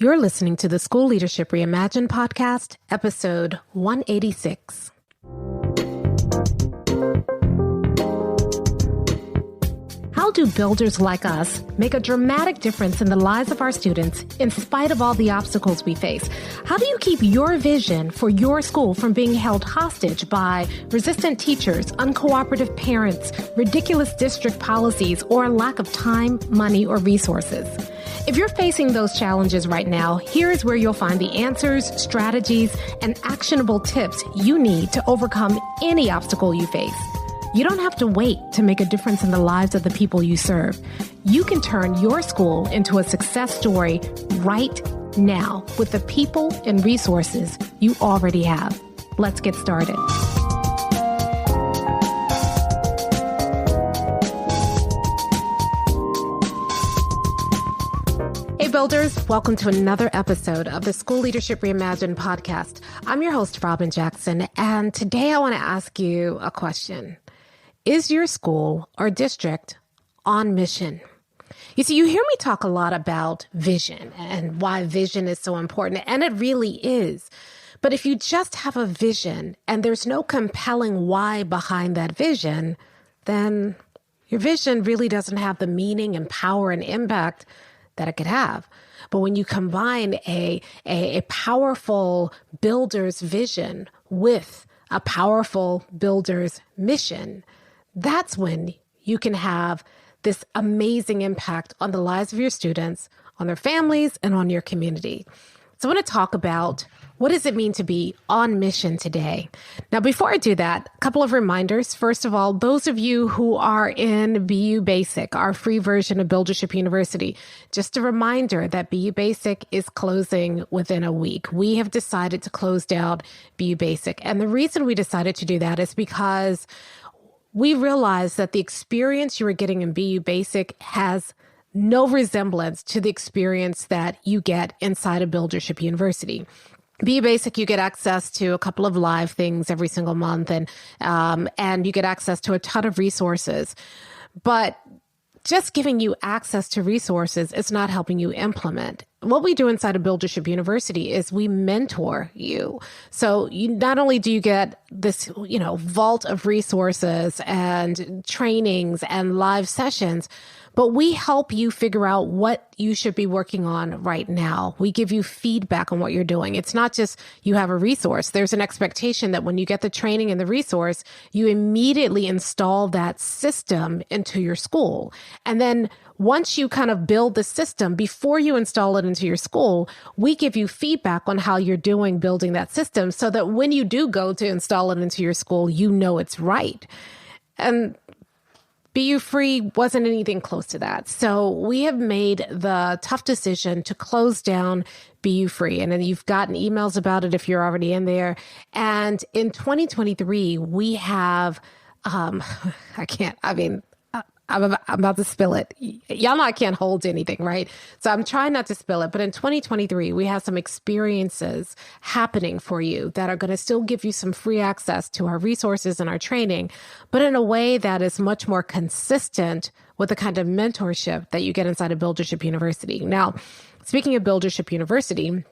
You're listening to the School Leadership Reimagined podcast, episode 186. How do builders like us make a dramatic difference in the lives of our students in spite of all the obstacles we face? How do you keep your vision for your school from being held hostage by resistant teachers, uncooperative parents, ridiculous district policies, or a lack of time, money, or resources? If you're facing those challenges right now, here's where you'll find the answers, strategies, and actionable tips you need to overcome any obstacle you face. You don't have to wait to make a difference in the lives of the people you serve. You can turn your school into a success story right now with the people and resources you already have. Let's get started. Hey builders, welcome to another episode of the School Leadership Reimagined podcast. I'm your host, Robyn Jackson, and today I want to ask you a question. Is your school or district on mission? You see, you hear me talk a lot about vision and why vision is so important, and it really is. But if you just have a vision and there's no compelling why behind that vision, then your vision really doesn't have the meaning and power and impact that it could have. But when you combine a powerful builder's vision with a powerful builder's mission, that's when you can have this amazing impact on the lives of your students, on their families, and on your community. So I want to talk about what does it mean to be on mission today? Now, before I do that, a couple of reminders. First of all, those of you who are in BU Basic, our free version of Buildership University, just a reminder that BU Basic is closing within a week. We have decided to close down BU Basic. And the reason we decided to do that is because we realized that the experience you were getting in BU Basic has no resemblance to the experience that you get inside of Buildership University. BU Basic, you get access to a couple of live things every single month, and you get access to a ton of resources. But just giving you access to resources is not helping you implement. What we do inside of Buildership University is we mentor you. So you not only do you get this, vault of resources and trainings and live sessions, but we help you figure out what you should be working on right now. We give you feedback on what you're doing. It's not just you have a resource. There's an expectation that when you get the training and the resource, you immediately install that system into your school. And then once you kind of build the system, before you install it into your school, we give you feedback on how you're doing building that system so that when you do go to install it into your school, you know it's right. And BU Free wasn't anything close to that. So we have made the tough decision to close down BU Free. And then you've gotten emails about it if you're already in there. And in 2023, we have, I'm about to spill it. Y'all know I can't hold anything, right? So I'm trying not to spill it. But in 2023, we have some experiences happening for you that are going to still give you some free access to our resources and our training, but in a way that is much more consistent with the kind of mentorship that you get inside of Buildership University. Now, speaking of Buildership University,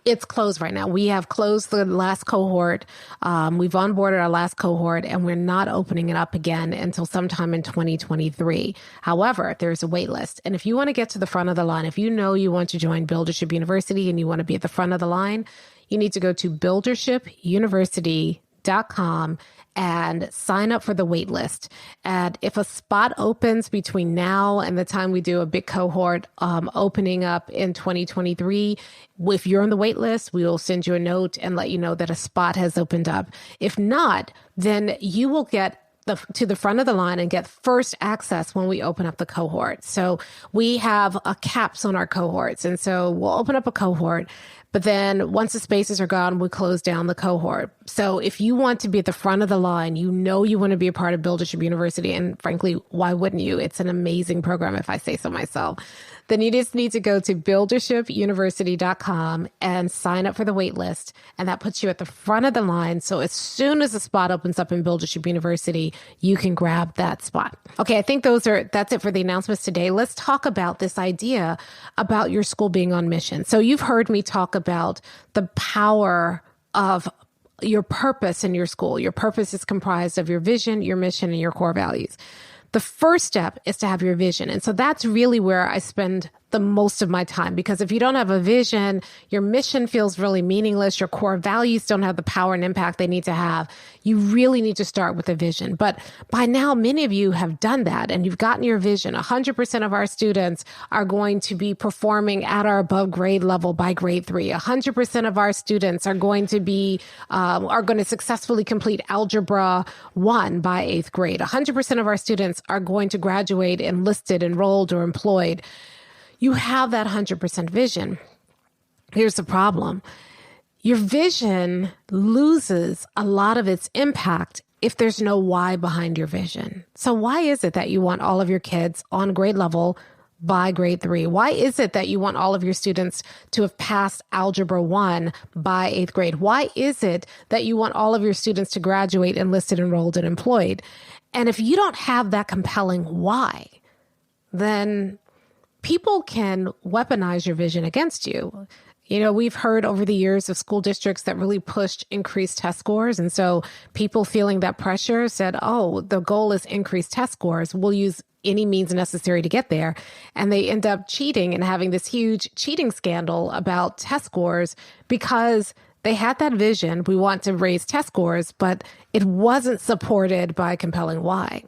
it's closed right now. We have closed the last cohort. We've onboarded our last cohort, and we're not opening it up again until sometime in 2023. However, there's a wait list. And if you want to get to the front of the line, if you know you want to join Buildership University and you want to be at the front of the line, you need to go to buildershipuniversity.com and sign up for the wait list. And if a spot opens between now and the time we do a big cohort opening up in 2023, if you're on the wait list, we will send you a note and let you know that a spot has opened up. If not, then you will get to the front of the line and get first access when we open up the cohort. So we have caps on our cohorts. And so we'll open up a cohort, but then once the spaces are gone, we close down the cohort. So if you want to be at the front of the line, you want to be a part of Buildership University. And frankly, why wouldn't you? It's an amazing program if I say so myself. then you just need to go to buildershipuniversity.com and sign up for the wait list. And that puts you at the front of the line. So as soon as a spot opens up in Buildership University, you can grab that spot. Okay, I think that's it for the announcements today. Let's talk about this idea about your school being on mission. So you've heard me talk about the power of your purpose in your school. Your purpose is comprised of your vision, your mission, and your core values. The first step is to have your vision. And so that's really where I spend the most of my time, because if you don't have a vision, your mission feels really meaningless. Your core values don't have the power and impact they need to have. You really need to start with a vision. But by now, many of you have done that and you've gotten your vision. 100% of our students are going to be performing at or above grade level by grade 3. 100% of our students are going to successfully complete Algebra 1 by 8th grade. 100% of our students are going to graduate enlisted, enrolled, or employed. You have that 100% vision. Here's the problem. Your vision loses a lot of its impact if there's no why behind your vision. So why is it that you want all of your kids on grade level by grade 3? Why is it that you want all of your students to have passed Algebra 1 by 8th grade? Why is it that you want all of your students to graduate enlisted, enrolled, and employed? And if you don't have that compelling why, then people can weaponize your vision against you. You know, we've heard over the years of school districts that really pushed increased test scores. And so people feeling that pressure said, oh, the goal is increased test scores. We'll use any means necessary to get there. And they end up cheating and having this huge cheating scandal about test scores because they had that vision. We want to raise test scores, but it wasn't supported by a compelling why.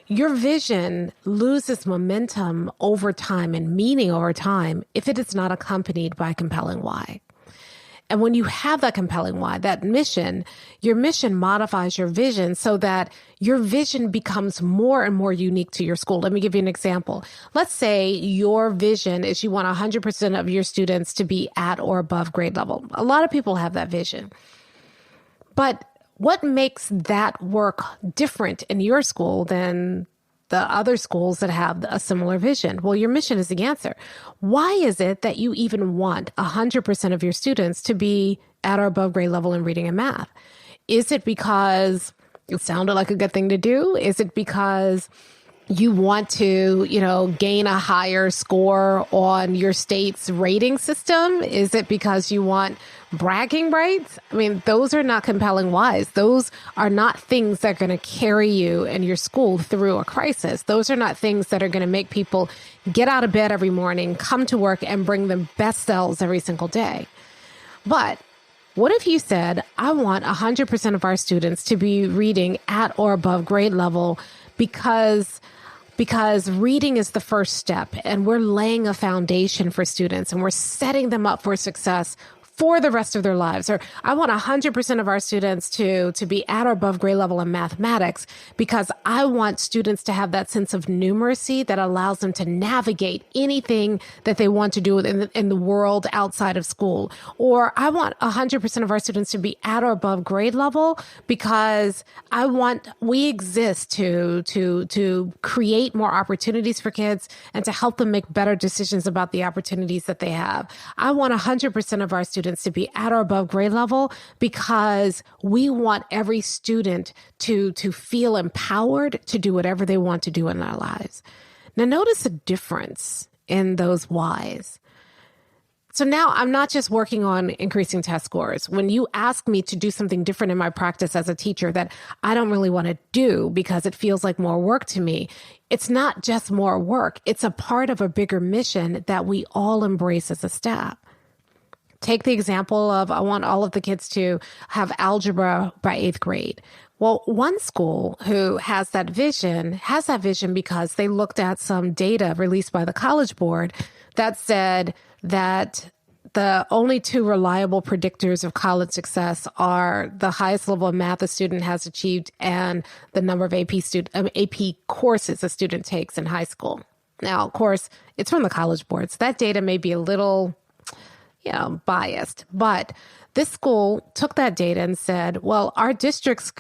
Your vision loses momentum over time and meaning over time if it is not accompanied by a compelling why. And when you have that compelling why, that mission, your mission modifies your vision so that your vision becomes more and more unique to your school. Let me give you an example. Let's say your vision is you want 100% of your students to be at or above grade level. A lot of people have that vision. But what makes that work different in your school than the other schools that have a similar vision? Well, your mission is the answer. Why is it that you even want 100% of your students to be at or above grade level in reading and math? Is it because it sounded like a good thing to do? Is it because you want to, gain a higher score on your state's rating system? Is it because you want bragging rights? I mean, those are not compelling whys. Those are not things that are going to carry you and your school through a crisis. Those are not things that are going to make people get out of bed every morning, come to work, and bring them best selves every single day. But what if you said, I want 100% of our students to be reading at or above grade level because reading is the first step and we're laying a foundation for students and we're setting them up for success for the rest of their lives. Or I want 100% of our students to be at or above grade level in mathematics because I want students to have that sense of numeracy that allows them to navigate anything that they want to do in the world outside of school. Or I want 100% of our students to be at or above grade level because we exist to create more opportunities for kids and to help them make better decisions about the opportunities that they have. I want 100% of our students to be at or above grade level because we want every student to feel empowered to do whatever they want to do in their lives. Now, notice the difference in those whys. So now I'm not just working on increasing test scores. When you ask me to do something different in my practice as a teacher that I don't really want to do because it feels like more work to me, it's not just more work. It's a part of a bigger mission that we all embrace as a staff. Take the example of I want all of the kids to have algebra by 8th grade. Well, one school who has that vision because they looked at some data released by the College Board that said that the only two reliable predictors of college success are the highest level of math a student has achieved and the number of AP courses a student takes in high school. Now, of course, it's from the College Board, so that data may be a little biased. But this school took that data and said, well, our district's,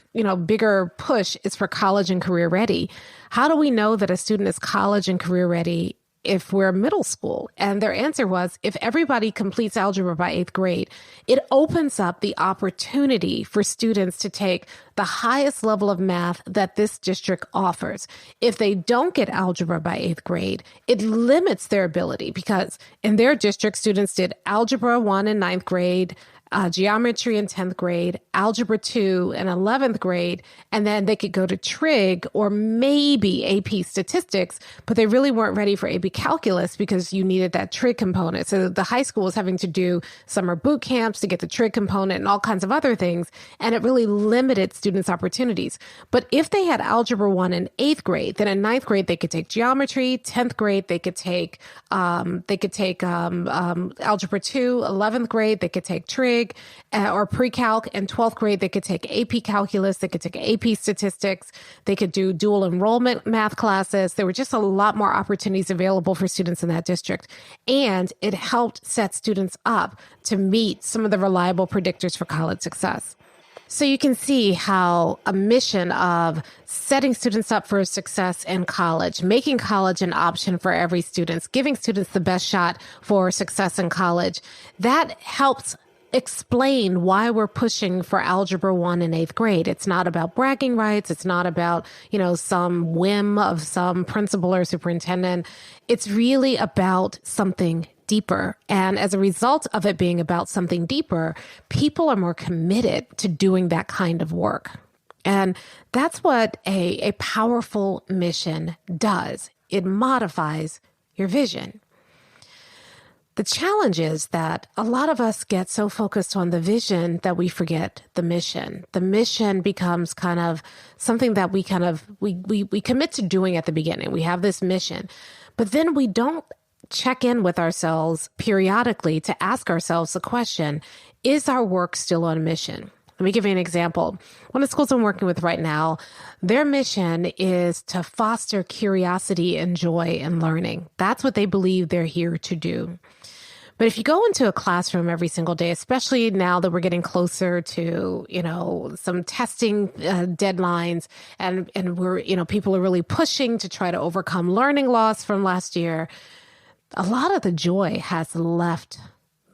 bigger push is for college and career ready. How do we know that a student is college and career ready if we're middle school? And their answer was, if everybody completes algebra by 8th grade, it opens up the opportunity for students to take the highest level of math that this district offers. If they don't get algebra by 8th grade, it limits their ability, because in their district, students did algebra 1 in 9th grade, geometry in 10th grade, algebra 2 in 11th grade, and then they could go to trig or maybe AP statistics, but they really weren't ready for AP calculus because you needed that trig component. So the high school was having to do summer boot camps to get the trig component and all kinds of other things, and it really limited students' opportunities. But if they had algebra 1 in 8th grade, then in 9th grade they could take geometry, 10th grade they could take algebra 2, 11th grade they could take trig, or pre-calc, and 12th grade, they could take AP calculus, they could take AP statistics, they could do dual enrollment math classes. There were just a lot more opportunities available for students in that district. And it helped set students up to meet some of the reliable predictors for college success. So you can see how a mission of setting students up for success in college, making college an option for every student, giving students the best shot for success in college, that helps explain why we're pushing for algebra 1 in 8th grade. It's not about bragging rights. It's not about, some whim of some principal or superintendent. It's really about something deeper. And as a result of it being about something deeper, people are more committed to doing that kind of work. And that's what a powerful mission does. It modifies your vision. The challenge is that a lot of us get so focused on the vision that we forget the mission. The mission becomes kind of something that we commit to doing at the beginning. We have this mission, but then we don't check in with ourselves periodically to ask ourselves the question, is our work still on mission? Let me give you an example. One of the schools I'm working with right now, their mission is to foster curiosity and joy in learning. That's what they believe they're here to do. But if you go into a classroom every single day, especially now that we're getting closer to, some testing deadlines, and we're, people are really pushing to try to overcome learning loss from last year, a lot of the joy has left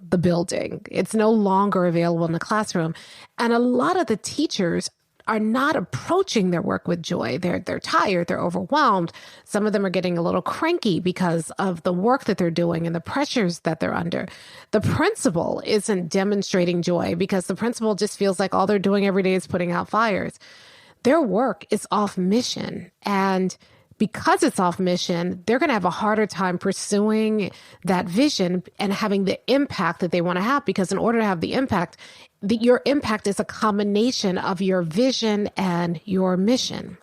the building. It's no longer available in the classroom. And a lot of the teachers are not approaching their work with joy. They're tired, they're overwhelmed. Some of them are getting a little cranky because of the work that they're doing and the pressures that they're under. The principal isn't demonstrating joy because the principal just feels like all they're doing every day is putting out fires. Their work is off mission, and because it's off mission, they're going to have a harder time pursuing that vision and having the impact that they want to have, because in order to have the impact, your impact is a combination of your vision and your mission.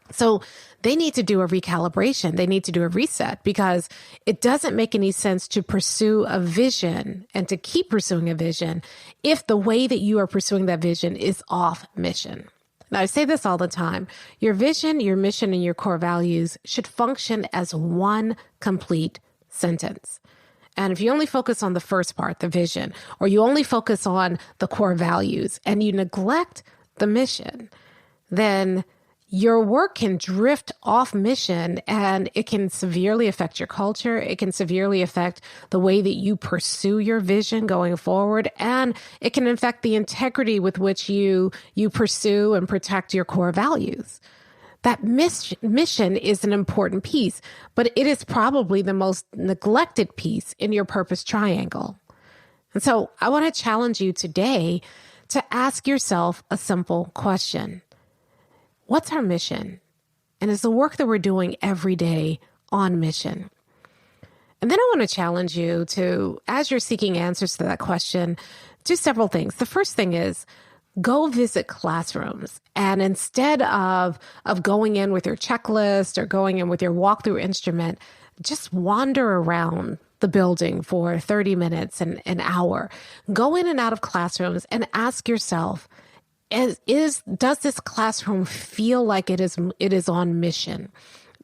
So they need to do a recalibration. They need to do a reset, because it doesn't make any sense to pursue a vision and to keep pursuing a vision if the way that you are pursuing that vision is off mission. Now, I say this all the time. Your vision, your mission, and your core values should function as one complete sentence. And if you only focus on the first part, the vision, or you only focus on the core values and you neglect the mission, then your work can drift off mission, and it can severely affect your culture. It can severely affect the way that you pursue your vision going forward. And it can affect the integrity with which you pursue and protect your core values. That mission is an important piece, but it is probably the most neglected piece in your purpose triangle. And so I want to challenge you today to ask yourself a simple question. What's our mission? And is the work that we're doing every day on mission? And then I want to challenge you to, as you're seeking answers to that question, do several things. The first thing is go visit classrooms. And instead of going in with your checklist or going in with your walkthrough instrument, just wander around the building for 30 minutes, an hour. Go in and out of classrooms and ask yourself, does this classroom feel like it is on mission?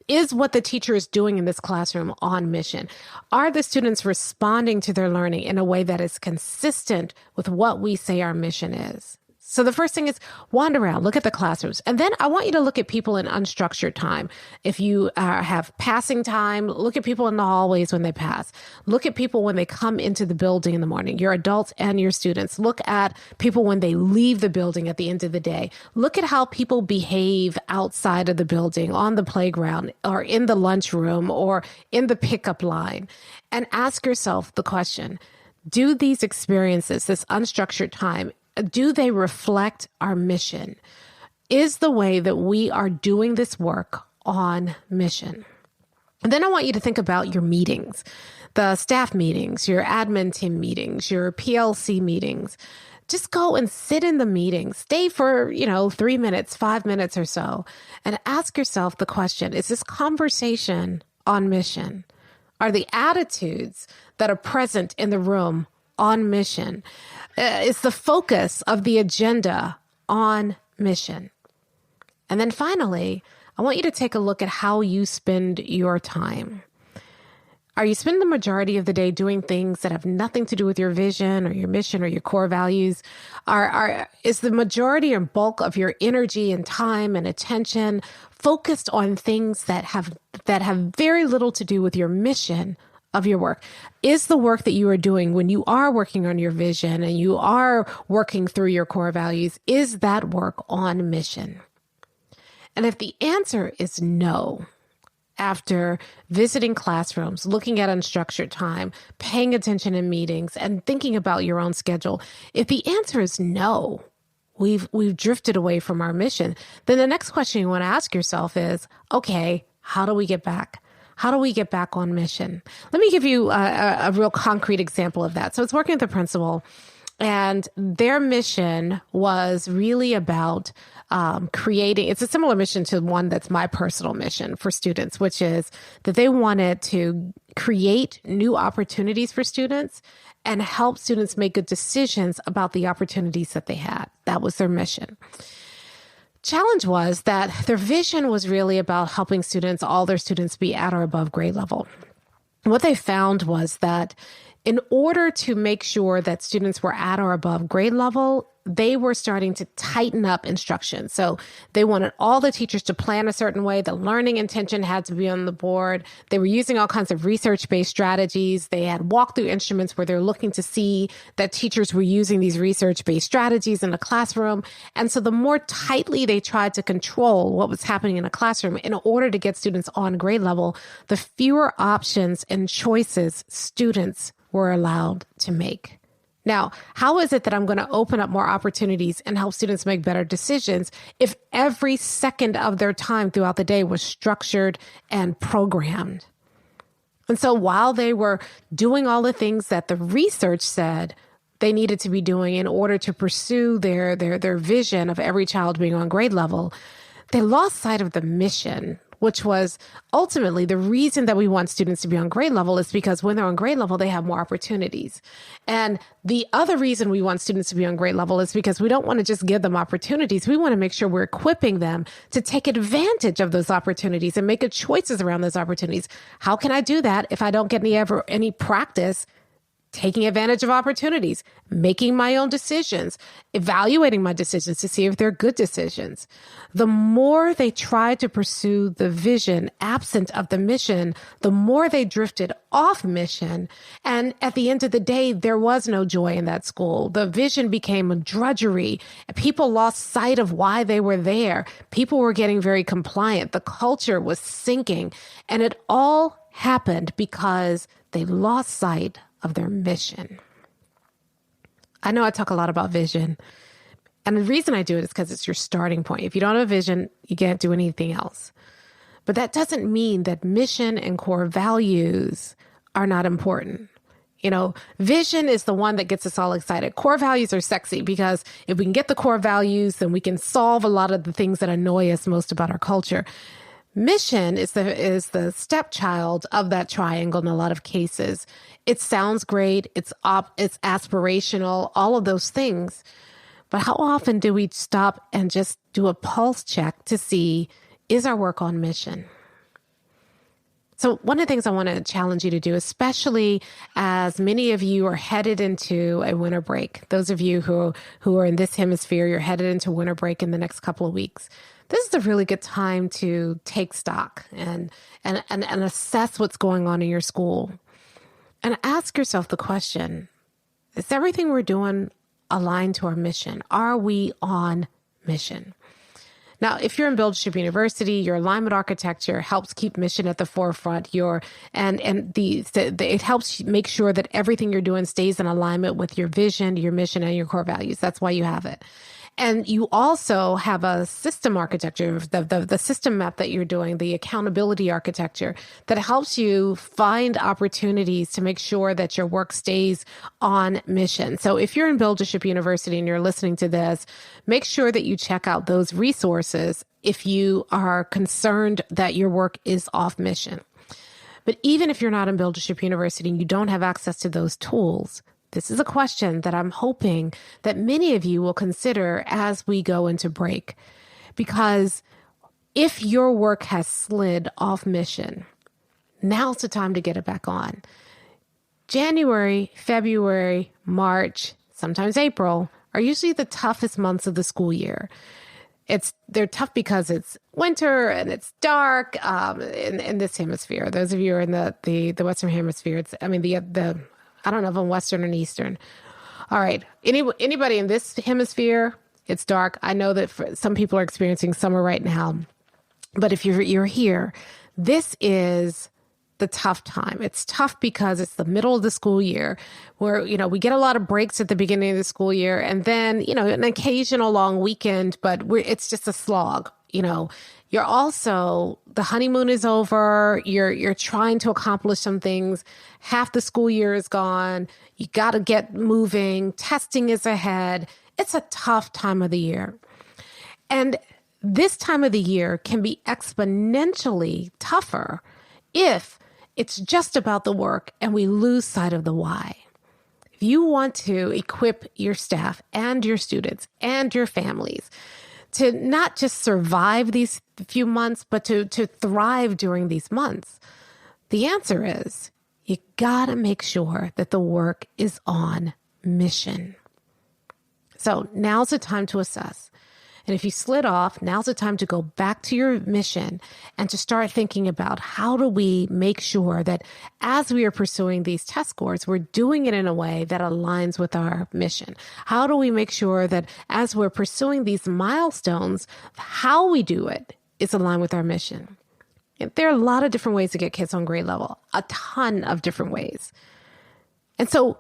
Is what the teacher is doing in this classroom on mission? Are the students responding to their learning in a way that is consistent with what we say our mission is? So the first thing is wander around, look at the classrooms. And then I want you to look at people in unstructured time. If you have passing time, look at people in the hallways when they pass. Look at people when they come into the building in the morning, your adults and your students. Look at people when they leave the building at the end of the day. Look at how people behave outside of the building, on the playground, or in the lunchroom, or in the pickup line. And ask yourself the question, do these experiences, this unstructured time, do they reflect our mission? Is the way that we are doing this work on mission? And then I want you to think about your meetings, the staff meetings, your admin team meetings, your PLC meetings. Just go and sit in the meeting. Stay for, 3 minutes, 5 minutes or so, and ask yourself the question, is this conversation on mission? Are the attitudes that are present in the room on mission? Is the focus of the agenda on mission? And then finally, I want you to take a look at how you spend your time. Are you spending the majority of the day doing things that have nothing to do with your vision or your mission or your core values? Is the majority or bulk of your energy and time and attention focused on things that have very little to do with your mission of your work? Is the work that you are doing when you are working on your vision and you are working through your core values, is that work on mission? And if the answer is no, after visiting classrooms, looking at unstructured time, paying attention in meetings, and thinking about your own schedule, if the answer is no, we've drifted away from our mission, then the next question you want to ask yourself is, okay, how do we get back? How do we get back on mission? Let me give you a real concrete example of that. So it's working with a principal, and their mission was really about creating, it's a similar mission to one that's my personal mission for students, which is that they wanted to create new opportunities for students and help students make good decisions about the opportunities that they had. That was their mission. Challenge was that their vision was really about helping students, all their students, be at or above grade level. What they found was that in order to make sure that students were at or above grade level, they were starting to tighten up instruction. So they wanted all the teachers to plan a certain way. The learning intention had to be on the board. They were using all kinds of research-based strategies. They had walkthrough instruments where they're looking to see that teachers were using these research-based strategies in the classroom. And so the more tightly they tried to control what was happening in a classroom in order to get students on grade level, the fewer options and choices students were allowed to make. Now, how is it that I'm going to open up more opportunities and help students make better decisions if every second of their time throughout the day was structured and programmed? And so while they were doing all the things that the research said they needed to be doing in order to pursue their vision of every child being on grade level, they lost sight of the mission, which was ultimately the reason that we want students to be on grade level is because when they're on grade level, they have more opportunities. And the other reason we want students to be on grade level is because we don't want to just give them opportunities. We want to make sure we're equipping them to take advantage of those opportunities and make good choices around those opportunities. How can I do that if I don't get any practice taking advantage of opportunities, making my own decisions, evaluating my decisions to see if they're good decisions? The more they tried to pursue the vision absent of the mission, the more they drifted off mission. And at the end of the day, there was no joy in that school. The vision became a drudgery. People lost sight of why they were there. People were getting very compliant. The culture was sinking. And it all happened because they lost sight of their mission. I know I talk a lot about vision, and the reason I do it is because it's your starting point. If you don't have a vision, you can't do anything else. But that doesn't mean that mission and core values are not important. Vision is the one that gets us all excited. Core values are sexy because if we can get the core values, then we can solve a lot of the things that annoy us most about our culture. Mission is the stepchild of that triangle in a lot of cases. It sounds great. It's aspirational, all of those things. But how often do we stop and just do a pulse check to see, is our work on mission? So one of the things I want to challenge you to do, especially as many of you are headed into a winter break, those of you who are in this hemisphere, you're headed into winter break in the next couple of weeks. This is a really good time to take stock and assess what's going on in your school. And ask yourself the question, is everything we're doing aligned to our mission? Are we on mission? Now, if you're in Buildership University, your alignment architecture helps keep mission at the forefront. It helps make sure that everything you're doing stays in alignment with your vision, your mission, and your core values. That's why you have it. And you also have a system architecture, the system map that you're doing, the accountability architecture that helps you find opportunities to make sure that your work stays on mission. So if you're in Buildership University and you're listening to this, make sure that you check out those resources if you are concerned that your work is off mission. But even if you're not in Buildership University and you don't have access to those tools, this is a question that I'm hoping that many of you will consider as we go into break. Because if your work has slid off mission, now's the time to get it back on. January, February, March, sometimes April are usually the toughest months of the school year. They're tough because it's winter and it's dark in this hemisphere. Those of you who are in the Western Hemisphere, I don't know if I'm Western and Eastern. All right. Anybody in this hemisphere, it's dark. I know that some people are experiencing summer right now. But if you're here, this is the tough time. It's tough because it's the middle of the school year where, we get a lot of breaks at the beginning of the school year and then, an occasional long weekend, but it's just a slog. You're also, the honeymoon is over. You're trying to accomplish some things. Half the school year is gone. You got to get moving. Testing is ahead. It's a tough time of the year. And this time of the year can be exponentially tougher if it's just about the work and we lose sight of the why. If you want to equip your staff and your students and your families to not just survive these few months, but to thrive during these months, the answer is you gotta make sure that the work is on mission. So now's the time to assess. And if you slid off, now's the time to go back to your mission and to start thinking about how do we make sure that as we are pursuing these test scores, we're doing it in a way that aligns with our mission. How do we make sure that as we're pursuing these milestones, how we do it is aligned with our mission? There are a lot of different ways to get kids on grade level, a ton of different ways. And so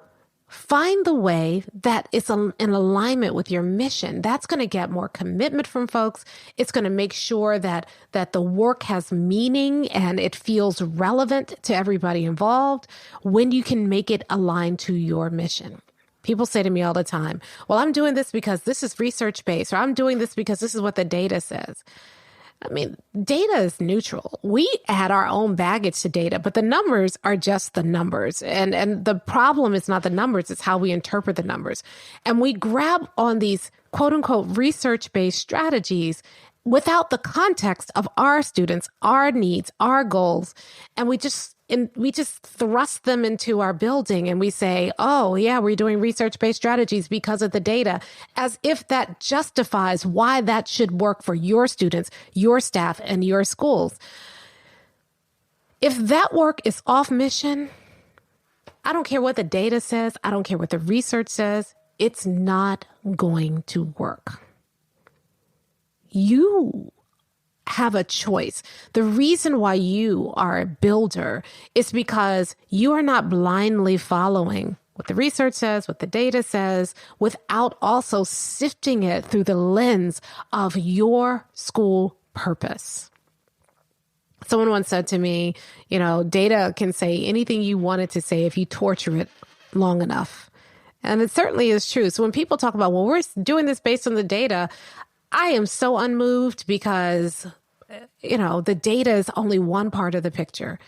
find the way that is in alignment with your mission. That's going to get more commitment from folks. It's going to make sure that the work has meaning and it feels relevant to everybody involved when you can make it aligned to your mission. People say to me all the time, well, I'm doing this because this is research-based, or I'm doing this because this is what the data says. Data is neutral. We add our own baggage to data, but the numbers are just the numbers. And the problem is not the numbers, it's how we interpret the numbers. And we grab on these quote unquote research-based strategies without the context of our students, our needs, our goals. And we just thrust them into our building and we say, oh yeah, we're doing research-based strategies because of the data, as if that justifies why that should work for your students, your staff, and your schools. If that work is off mission, I don't care what the data says. I don't care what the research says. It's not going to work. You have a choice. The reason why you are a builder is because you are not blindly following what the research says, what the data says, without also sifting it through the lens of your school purpose. Someone once said to me, data can say anything you want it to say if you torture it long enough. And it certainly is true. So when people talk about, well, we're doing this based on the data, I am so unmoved because, the data is only one part of the picture.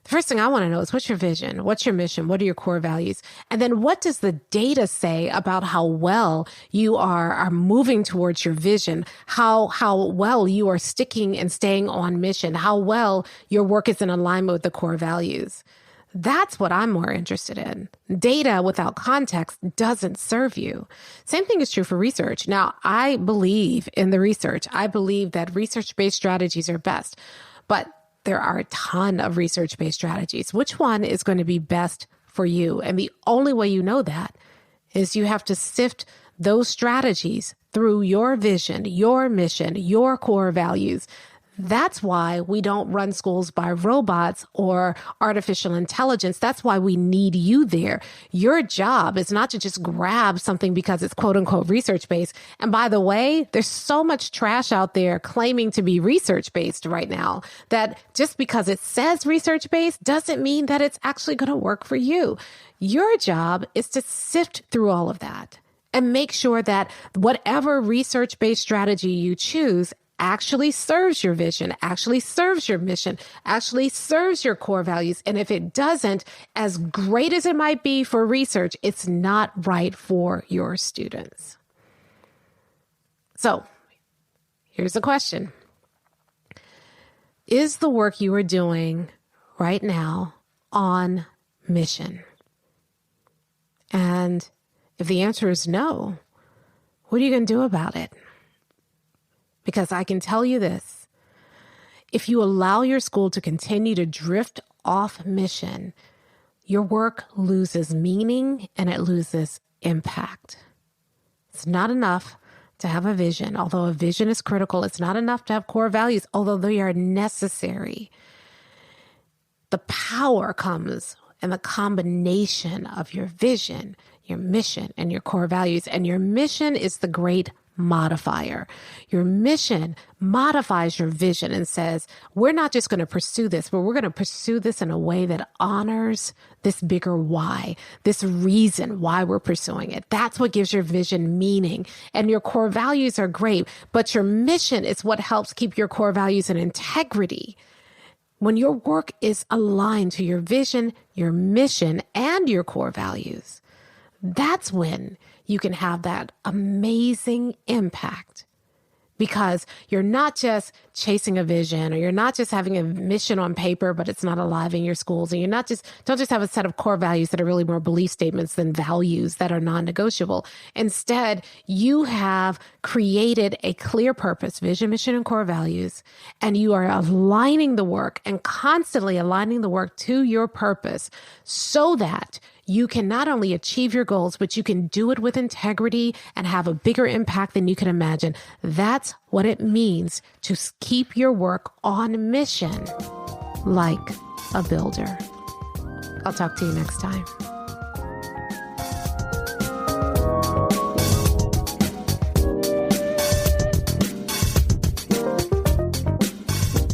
The first thing I want to know is, what's your vision? What's your mission? What are your core values? And then what does the data say about how well you are moving towards your vision? How well you are sticking and staying on mission? How well your work is in alignment with the core values? That's what I'm more interested in. Data without context doesn't serve you. Same thing is true for research. Now, I believe in the research. I believe that research-based strategies are best, but there are a ton of research-based strategies. Which one is going to be best for you? And the only way you know that is you have to sift those strategies through your vision, your mission, your core values. That's why we don't run schools by robots or artificial intelligence. That's why we need you there. Your job is not to just grab something because it's quote unquote research-based. And by the way, there's so much trash out there claiming to be research-based right now that just because it says research-based doesn't mean that it's actually going to work for you. Your job is to sift through all of that and make sure that whatever research-based strategy you choose actually serves your vision, actually serves your mission, actually serves your core values. And if it doesn't, as great as it might be for research, it's not right for your students. So here's the question. Is the work you are doing right now on mission? And if the answer is no, what are you going to do about it? Because I can tell you this, if you allow your school to continue to drift off mission, your work loses meaning and it loses impact. It's not enough to have a vision, although a vision is critical. It's not enough to have core values, although they are necessary. The power comes in the combination of your vision, your mission, and your core values. And your mission is the great modifier. Your mission modifies your vision and says, we're not just going to pursue this, but we're going to pursue this in a way that honors this bigger why, this reason why we're pursuing it. That's what gives your vision meaning. And your core values are great, but your mission is what helps keep your core values in integrity. When your work is aligned to your vision, your mission, and your core values, that's when you can have that amazing impact, because you're not just chasing a vision, or you're not just having a mission on paper, but it's not alive in your schools. And don't just have a set of core values that are really more belief statements than values that are non-negotiable. Instead, you have created a clear purpose, vision, mission, and core values, and you are aligning the work and constantly aligning the work to your purpose so that you can not only achieve your goals, but you can do it with integrity and have a bigger impact than you can imagine. That's what it means to keep your work on mission like a builder. I'll talk to you next time.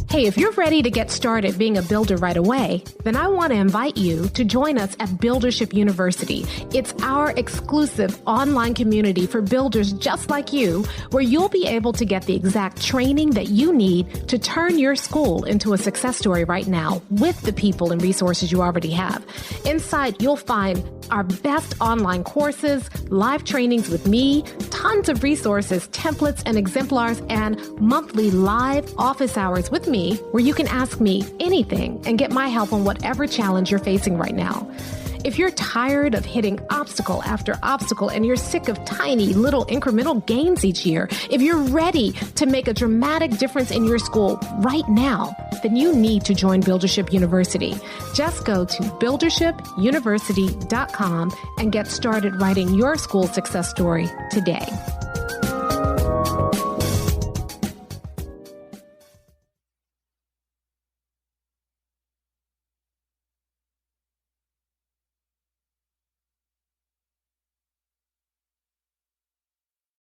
Hey, if you're ready to get started being a builder right away, then I want to invite you to join us at Buildership University. It's our exclusive online community for builders just like you, where you'll be able to get the exact training that you need to turn your school into a success story right now with the people and resources you already have. Inside, you'll find our best online courses, live trainings with me, tons of resources, templates, and exemplars, and monthly live office hours with me, where you can ask me anything and get my help on whatever challenge you're facing right now. If you're tired of hitting obstacle after obstacle and you're sick of tiny little incremental gains each year, if you're ready to make a dramatic difference in your school right now, then you need to join Buildership University. Just go to buildershipuniversity.com and get started writing your school success story today.